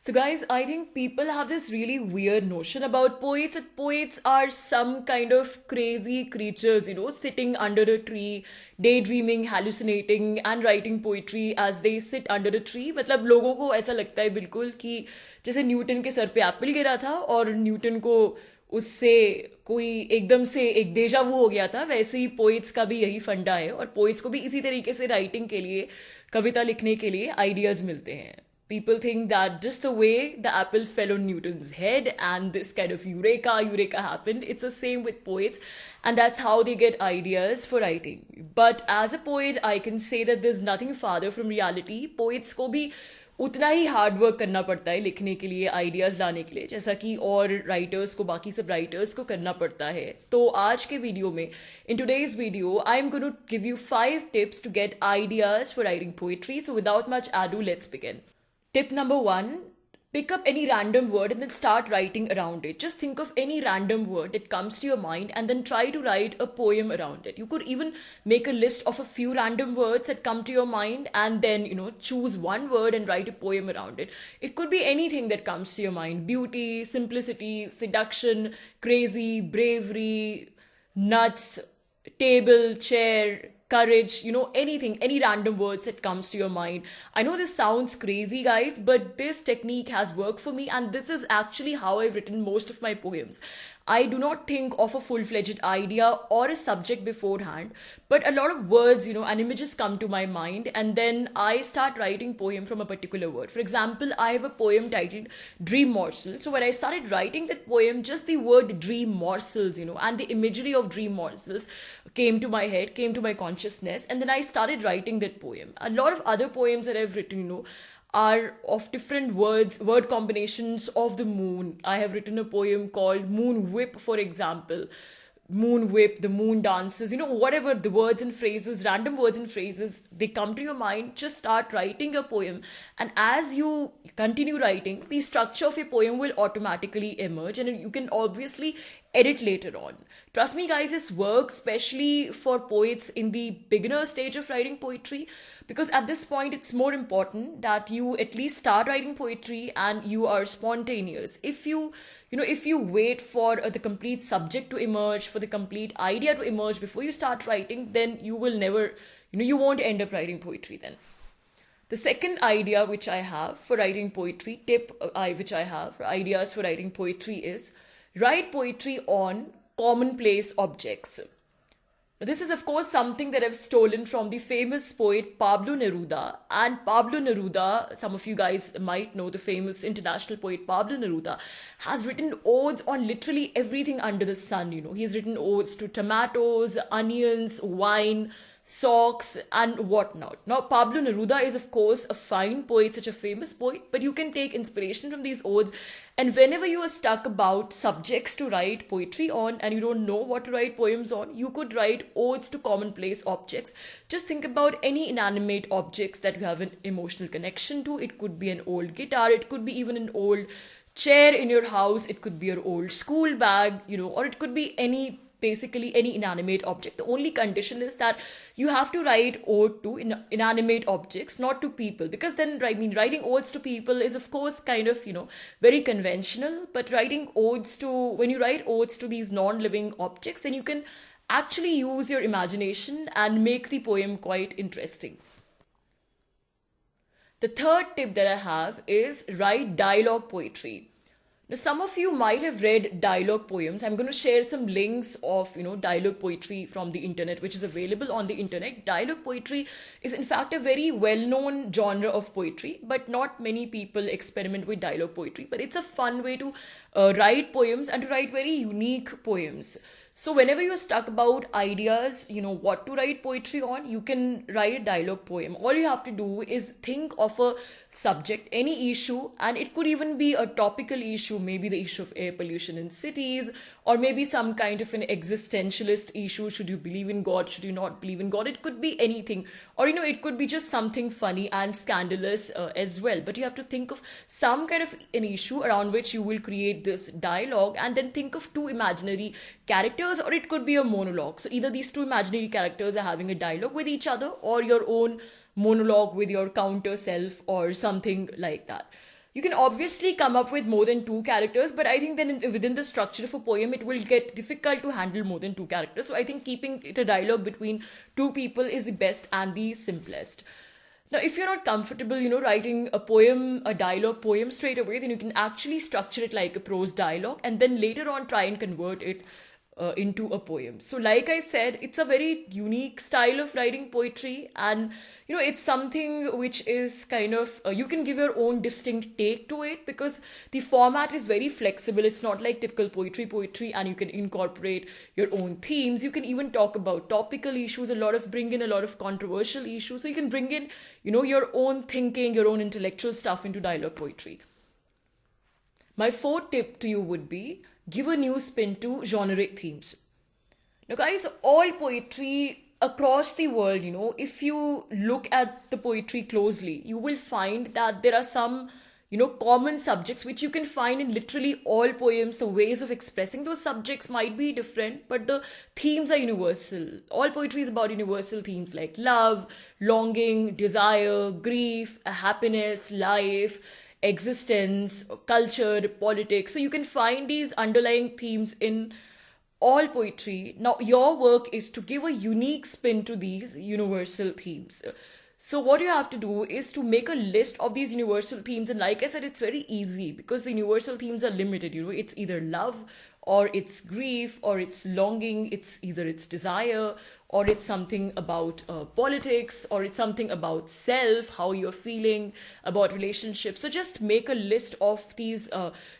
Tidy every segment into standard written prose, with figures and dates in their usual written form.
So, guys, I think people have this really weird notion about poets that poets are some kind of crazy creatures, sitting under a tree, daydreaming, hallucinating, and writing poetry as they sit under a tree. मतलब लोगों को ऐसा लगता है बिल्कुल कि जैसे Newton के सर पे एप्पल गिरा था और न्यूटन को उससे कोई एकदम से एक देजा वो हो गया था, वैसे ही पोइट्स का भी यही फंडा है और पोइट्स को भी इसी तरीके से राइटिंग के लिए, कविता लिखने के लिए आइडियाज मिलते हैं. People think that just the way the apple fell on Newton's head and this kind of eureka happened, it's the same with poets, and that's how they get ideas for writing. But as a poet, I can say that there's nothing farther from reality. Poets को भी उतना ही hard work करना पड़ता है लिखने के लिए, ideas लाने के लिए, जैसा कि और राइटर्स को, बाकी सब राइटर्स को करना पड़ता है. तो आज के वीडियो में, in today's video, I am going to give you 5 tips to get ideas for writing poetry. So without much ado, let's begin. Tip number 1, pick up any random word and then start writing around it. Just think of any random word that comes to your mind and then try to write a poem around it. You could even make a list of a few random words that come to your mind and then, choose one word and write a poem around it. It could be anything that comes to your mind. Beauty, simplicity, seduction, crazy, bravery, nuts, table, chair, courage, anything, any random words that comes to your mind. I know this sounds crazy, guys, but this technique has worked for me, and this is actually how I've written most of my poems. I do not think of a full-fledged idea or a subject beforehand, but a lot of words, and images come to my mind, and then I start writing poem from a particular word. For example, I have a poem titled Dream Morsel. So when I started writing that poem, just the word dream morsels, and the imagery of dream morsels came to my head, came to my consciousness, and then I started writing that poem. A lot of other poems that I've written, are of different word combinations of the moon. I have written a poem called Moon Whip, for example. Moon whip, the moon dances, whatever the words and phrases, random words and phrases, they come to your mind, just start writing a poem. And as you continue writing, the structure of your poem will automatically emerge and you can obviously edit later on. Trust me, guys, this works especially for poets in the beginner stage of writing poetry, because at this point it's more important that you at least start writing poetry and you are spontaneous. If you wait for the complete subject to emerge, for the complete idea to emerge before you start writing, then you will never, you won't end up writing poetry then. The second idea which I have for writing poetry, which I have for ideas for writing poetry is write poetry on commonplace objects. Now, this is, of course, something that I've stolen from the famous poet Pablo Neruda. And Pablo Neruda, some of you guys might know the famous international poet Pablo Neruda, has written odes on literally everything under the sun. He has written odes to tomatoes, onions, wine, socks, and whatnot. Now, Pablo Neruda is, of course, a fine poet, such a famous poet, but you can take inspiration from these odes. And whenever you are stuck about subjects to write poetry on and you don't know what to write poems on, you could write odes to commonplace objects. Just think about any inanimate objects that you have an emotional connection to. It could be an old guitar, it could be even an old chair in your house, it could be your old school bag, or it could be basically any inanimate object. The only condition is that you have to write ode to inanimate objects, not to people, because then writing odes to people is, of course, kind of very conventional. But when you write odes to these non-living objects, then you can actually use your imagination and make the poem quite interesting. The third tip that I have is write dialogue poetry. Now, some of you might have read dialogue poems. I'm going to share some links of, dialogue poetry from the internet, which is available on the internet. Dialogue poetry is, in fact, a very well-known genre of poetry, but not many people experiment with dialogue poetry. But it's a fun way to write poems and to write very unique poems. So whenever you're stuck about ideas, what to write poetry on, you can write a dialogue poem. All you have to do is think of a subject, any issue, and it could even be a topical issue, maybe the issue of air pollution in cities, or maybe some kind of an existentialist issue. Should you believe in God? Should you not believe in God? It could be anything. Or, it could be just something funny and scandalous as well. But you have to think of some kind of an issue around which you will create this dialogue, and then think of two imaginary characters, or it could be a monologue. So either these two imaginary characters are having a dialogue with each other, or your own monologue with your counter self or something like that. You can obviously come up with more than two characters, but I think then within the structure of a poem, it will get difficult to handle more than two characters. So I think keeping it a dialogue between two people is the best and the simplest. Now, if you're not comfortable, writing a poem, a dialogue poem straight away, then you can actually structure it like a prose dialogue and then later on try and convert it into a poem. So, like I said, it's a very unique style of writing poetry, and it's something which is kind of you can give your own distinct take to it because the format is very flexible. It's not like typical poetry, and you can incorporate your own themes. You can even talk about topical issues, bring in a lot of controversial issues. So you can bring in, your own thinking, your own intellectual stuff into dialogue poetry. My fourth tip to you would be give a new spin to generic themes. Now, guys, all poetry across the world, if you look at the poetry closely, you will find that there are some, common subjects which you can find in literally all poems. The ways of expressing those subjects might be different, but the themes are universal. All poetry is about universal themes like love, longing, desire, grief, happiness, life, existence, culture, politics. So you can find these underlying themes in all poetry. Now, your work is to give a unique spin to these universal themes. So what you have to do is to make a list of these universal themes. And like I said, it's very easy because the universal themes are limited. It's either love or it's grief or it's longing. It's either it's desire or it's something about politics, or it's something about self, how you're feeling about relationships. So just make a list of these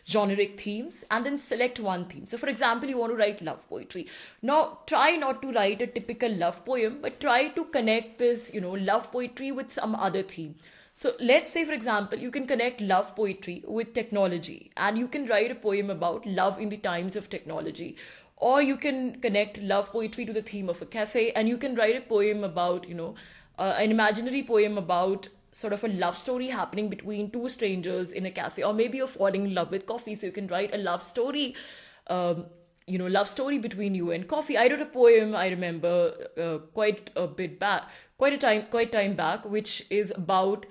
generic themes and then select one theme. So for example, you want to write love poetry. Now try not to write a typical love poem, but try to connect this, love poetry with some other theme. So let's say, for example, you can connect love poetry with technology and you can write a poem about love in the times of technology. Or you can connect love poetry to the theme of a cafe and you can write a poem about, an imaginary poem about sort of a love story happening between two strangers in a cafe. Or maybe you're falling in love with coffee, so you can write a love story, love story between you and coffee. I wrote a poem, I remember, quite time back, which is about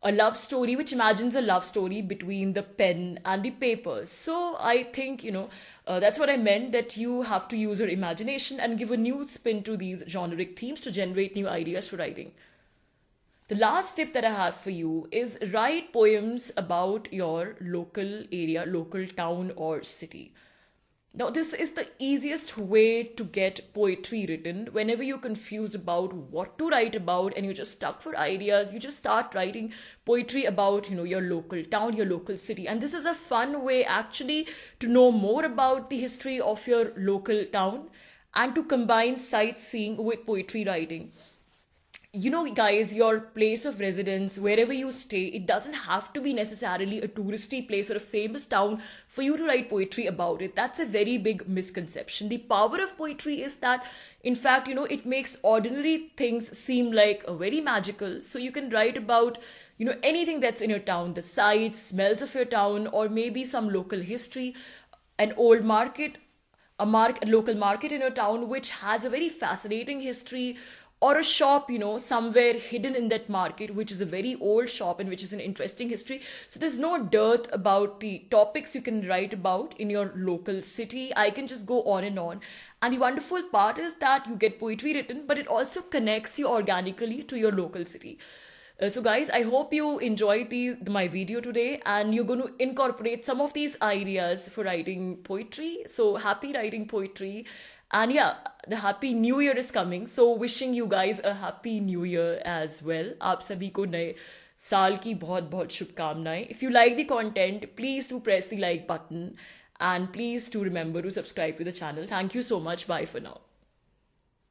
a love story, which imagines a love story between the pen and the paper. So I think, that's what I meant, that you have to use your imagination and give a new spin to these generic themes to generate new ideas for writing. The last tip that I have for you is write poems about your local area, local town or city. Now, this is the easiest way to get poetry written. Whenever you're confused about what to write about and you're just stuck for ideas, you just start writing poetry about, your local town, your local city. And this is a fun way actually to know more about the history of your local town and to combine sightseeing with poetry writing. Guys, your place of residence, wherever you stay, it doesn't have to be necessarily a touristy place or a famous town for you to write poetry about it. That's a very big misconception. The power of poetry is that, in fact, it makes ordinary things seem like very magical. So you can write about, anything that's in your town, the sights, smells of your town, or maybe some local history, an old market, a local market in your town, which has a very fascinating history, or a shop, somewhere hidden in that market, which is a very old shop and which is an interesting history. So there's no dearth about the topics you can write about in your local city. I can just go on and on. And the wonderful part is that you get poetry written, but it also connects you organically to your local city. So guys, I hope you enjoyed my video today and you're going to incorporate some of these ideas for writing poetry. So happy writing poetry. And yeah, the happy new year is coming. So wishing you guys a happy new year as well. आप सभी को नए साल की बहुत बहुत शुभकामनाएं. If you like the content, please do press the like button. And please do remember to subscribe to the channel. Thank you so much. Bye for now.